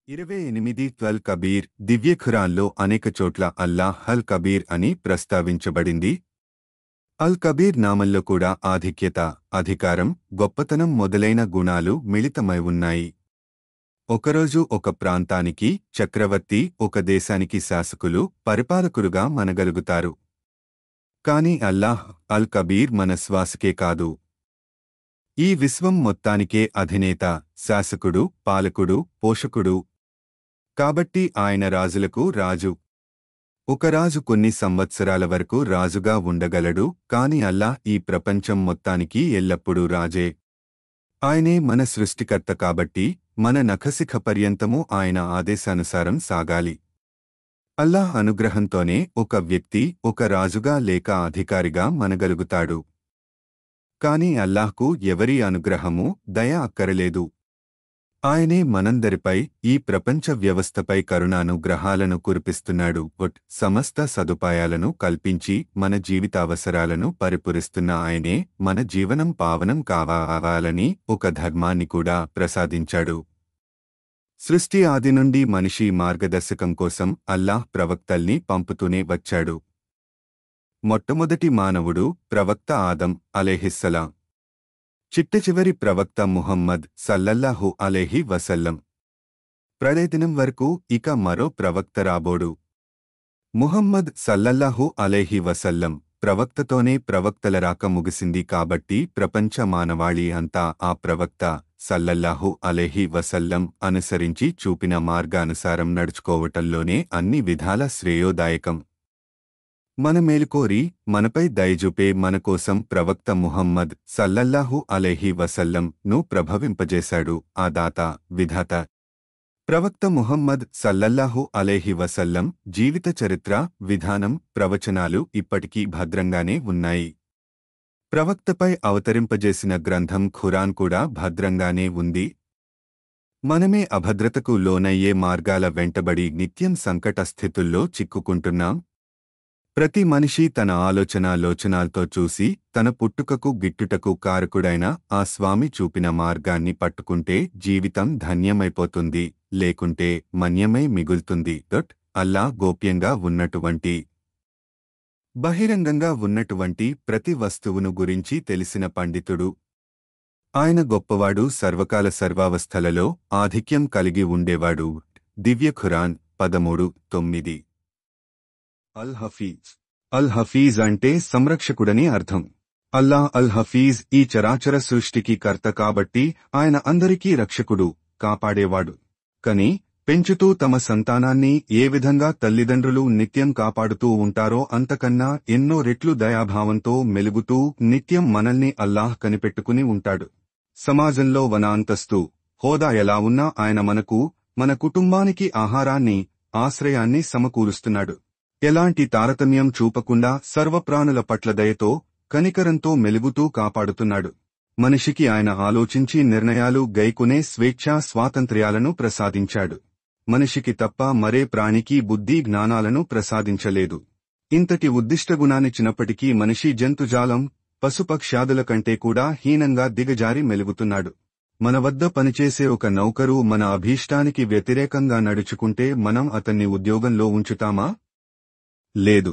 28 కబీర్ దివ్య ఖురాన్లో అనేక చోట్ల అల్లాహ్ అల్ కబీర్ అని ప్రస్తావించబడింది. అల్ కబీర్ నామంలో కూడా ఆధిక్యత, అధికారం, గొప్పతనం మొదలైన గుణాలు మిళితమై ఉన్నాయి. ఒకరోజు ఒక ప్రాంతానికి చక్రవర్తి, ఒక దేశానికి శాసకులు, పరిపాలకులుగా మనగలుగుతారు. కాని అల్లాహ్ అల్ కబీర్ మన శ్వాసకే కాదు, ఈ విశ్వం మొత్తానికే అధినేత, శాసకుడు, పాలకుడు, పోషకుడు. కాబట్టి ఆయన రాజులకు రాజు. ఒక రాజు కొన్ని సంవత్సరాల వరకు రాజుగా ఉండగలడు, కాని అల్లాహ్ ఈ ప్రపంచం మొత్తానికి ఎల్లప్పుడూ రాజే. ఆయనే మన సృష్టికర్త కాబట్టి మన నఖశిఖ పర్యంతము ఆయన ఆదేశానుసారం సాగాలి. అల్లాహ్ అనుగ్రహంతోనే ఒక వ్యక్తి ఒక రాజుగా లేక అధికారిగా మనగలుగుతాడు. కాని అల్లాహ్కు ఎవరి అనుగ్రహము, దయ అక్కరలేదు. ఆయనే మనందరిపై, ఈ ప్రపంచ వ్యవస్థపై కరుణానుగ్రహాలను కురిపిస్తున్నాడు. సమస్త సదుపాయాలను కల్పించి మన జీవితావసరాలను పరిపూరిస్తున్న ఆయనే మన జీవనం పావనం కావాలని ఒక ధర్మాన్ని కూడా ప్రసాదించాడు. సృష్టి ఆది నుండి మనిషి మార్గదర్శకం కోసం అల్లాహ్ ప్రవక్తల్ని పంపుతూనే వచ్చాడు. మొట్టమొదటి మానవుడు ప్రవక్త ఆదం అలైహిస్సలాం. చిట్టచివరి ప్రవక్త ముహమ్మద్ సల్లల్లాహు అలైహి వసల్లం. ప్రళయదినం వరకు ఇక మరో ప్రవక్త రాబోడు. ముహమ్మద్ సల్లల్లాహు అలైహి వసల్లం ప్రవక్తతోనే ప్రవక్తల రాక ముగిసింది. కాబట్టి ప్రపంచ మానవాళి అంతా ఆ ప్రవక్త సల్లల్లాహు అలైహి వసల్లం అనుసరించి చూపిన మార్గానుసారం నడుచుకోవటంలోనే అన్ని విధాల శ్రేయోదాయకం. మన మేలుకోరి మనపై దయజూపే మనకోసం ప్రవక్త ముహమ్మద్ సల్లల్లాహు అలైహి వసల్లం ను ప్రభవింపజేశాడు ఆ దాత, విధాత. ప్రవక్త ముహమ్మద్ సల్లల్లాహు అలైహి వసల్లం జీవిత చరిత్ర, విధానం, ప్రవచనాలు ఇప్పటికీ భద్రంగానే ఉన్నాయి. ప్రవక్తపై అవతరింపజేసిన గ్రంథం ఖురాన్ కూడా భద్రంగానే ఉంది. మనమే అభద్రతకు లోనయ్యే మార్గాల వెంటబడి నిత్యం సంకట స్థితుల్లో చిక్కుకుంటున్నాం. ప్రతి మనిషి తన ఆలోచనాల్తో చూసి తన పుట్టుకకు గిట్టుటకు కారకుడైన ఆ స్వామి చూపిన మార్గాన్ని పట్టుకుంటే జీవితం ధన్యమైపోతుంది, లేకుంటే మన్యమై మిగులుతుంది. అల్లాహ్ గోప్యంగా ఉన్నటువంటి, బహిరంగంగా ఉన్నటువంటి ప్రతి వస్తువును గురించి తెలిసిన పండితుడు. ఆయన గొప్పవాడు, సర్వకాల సర్వావస్థలలో ఆధిక్యం కలిగి ఉండేవాడు. దివ్య ఖురాన్ 13:9. అల్ హఫీజ్. అల్ హఫీజ్ అంటే సంరక్షకుడని అర్థం. అల్లాహ్ అల్ హఫీజ్ ఈ చరాచర సృష్టికి కర్త కాబట్టి ఆయన అందరికీ రక్షకుడు, కాపాడేవాడు. కని పెంచుతూ తమ సంతానాన్ని ఏ విధంగా తల్లిదండ్రులు నిత్యం కాపాడుతూ ఉంటారో అంతకన్నా ఎన్నో రెట్లు దయాభావంతో మెలుగుతూ నిత్యం మనల్ని అల్లాహ్ కనిపెట్టుకుని ఉంటాడు. సమాజంలో మన అంతస్తు, హోదా ఎలా ఉన్నా ఆయన మనకు, మన కుటుంబానికి ఆహారాన్ని, ఆశ్రయాన్ని సమకూరుస్తున్నాడు. ఎలాంటి తారతమ్యం చూపకుండా సర్వప్రాణుల పట్ల దయతో, కనికరంతో మెలుగుతూ కాపాడుతున్నాడు. మనిషికి ఆయన ఆలోచించి నిర్ణయాలు గైకునే స్వేచ్ఛా స్వాతంత్ర్యాలను ప్రసాదించాడు. మనిషికి తప్ప మరే ప్రాణికి బుద్ధి జ్ఞానాలను ప్రసాదించలేదు. ఇంతటి ఉద్దిష్ట గుణాన్నిచ్చినప్పటికీ మనిషి జంతుజాలం, పశుపక్ష్యాదుల కంటే కూడా హీనంగా దిగజారి మెలుగుతున్నాడు. మన వద్ద పనిచేసే ఒక నౌకరు మన అభీష్టానికి వ్యతిరేకంగా నడుచుకుంటే మనం అతన్ని ఉద్యోగంలో ఉంచుతామా? లేదు.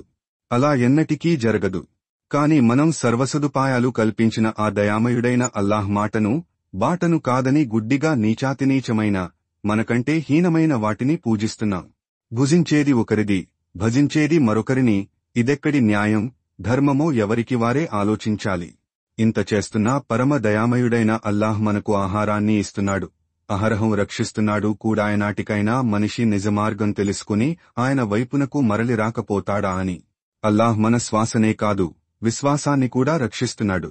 అలా ఎన్నటికీ జరగదు. కాని మనం సర్వసదుపాయాలు కల్పించిన ఆ దయామయుడైన అల్లాహ్ మాటను, బాటను కాదని గుడ్డిగా నీచాతినీచమైన, మనకంటే హీనమైన వాటిని పూజిస్తున్నాం. భుజించేది ఒకరిది, భజించేది మరొకరిని. ఇదెక్కడి న్యాయం, ధర్మమో ఎవరికి వారే ఆలోచించాలి. ఇంత చేస్తున్నా పరమ దయామయుడైన అల్లాహ్ మనకు ఆహారాన్ని ఇస్తున్నాడు, అహరహం రక్షిస్తున్నాడు కూడా. నాటికైనా మనిషి నిజమార్గం తెలుసుకుని ఆయన వైపునకు మరలి రాకపోతాడా అని. అల్లాహ్ మన శ్వాసనే కాదు, విశ్వాసాన్ని కూడా రక్షిస్తున్నాడు.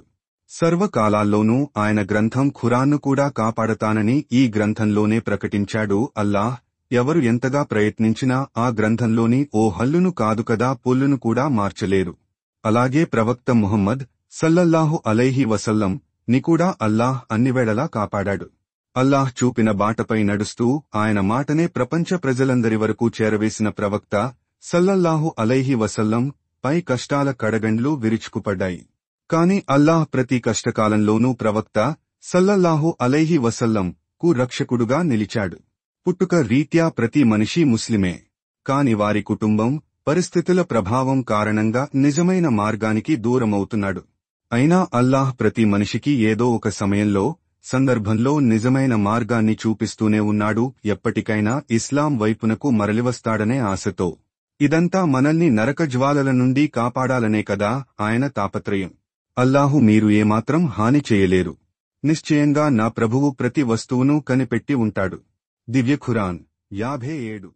సర్వకాలాల్లోనూ ఆయన గ్రంథం ఖురాన్ను కూడా కాపాడతానని ఈ గ్రంథంలోనే ప్రకటించాడు అల్లాహ్. ఎవరు ఎంతగా ప్రయత్నించినా ఆ గ్రంథంలోని ఓ హల్లును కాదు కదా పొల్లును కూడా మార్చలేరు. అలాగే ప్రవక్త ముహమ్మద్ సల్లల్లాహు అలైహి వసల్లం ని కూడా అల్లాహ్ అన్నివేళలా కాపాడాడు. అల్లాహ్ చూపిన బాటపై నడుస్తూ ఆయన మాటనే ప్రపంచ ప్రజలందరి వరకు చేరవేసిన ప్రవక్త సల్లల్లాహు అలైహి వసల్లం పై కష్టాల కడగండ్లు విరుచుకుపడ్డాయి. కాని అల్లాహ్ ప్రతి కష్టకాలంలోనూ ప్రవక్త సల్లల్లాహు అలైహి వసల్లం కు రక్షకుడుగా నిలిచాడు. పుట్టుక రీత్యా ప్రతి మనిషి ముస్లిమే. కాని వారి కుటుంబం, పరిస్థితుల ప్రభావం కారణంగా నిజమైన మార్గానికి దూరమవుతున్నాడు. అయినా అల్లాహ్ ప్రతి మనిషికి ఏదో ఒక సమయంలో, సందర్భంలో నిజమైన మార్గాన్ని చూపిస్తూనే ఉన్నాడు, ఎప్పటికైనా ఇస్లాం వైపునకు మరలివస్తాడనే ఆశతో. ఇదంతా మనల్ని నరక జ్వాలల నుండి కాపాడాలనే కదా ఆయన తాపత్రయం. అల్లాహు మీరు ఏమాత్రం హాని చేయలేరు. నిశ్చయంగా నా ప్రభువు ప్రతి వస్తువును కనిపెట్టి ఉంటాడు. దివ్య ఖురాన్ 57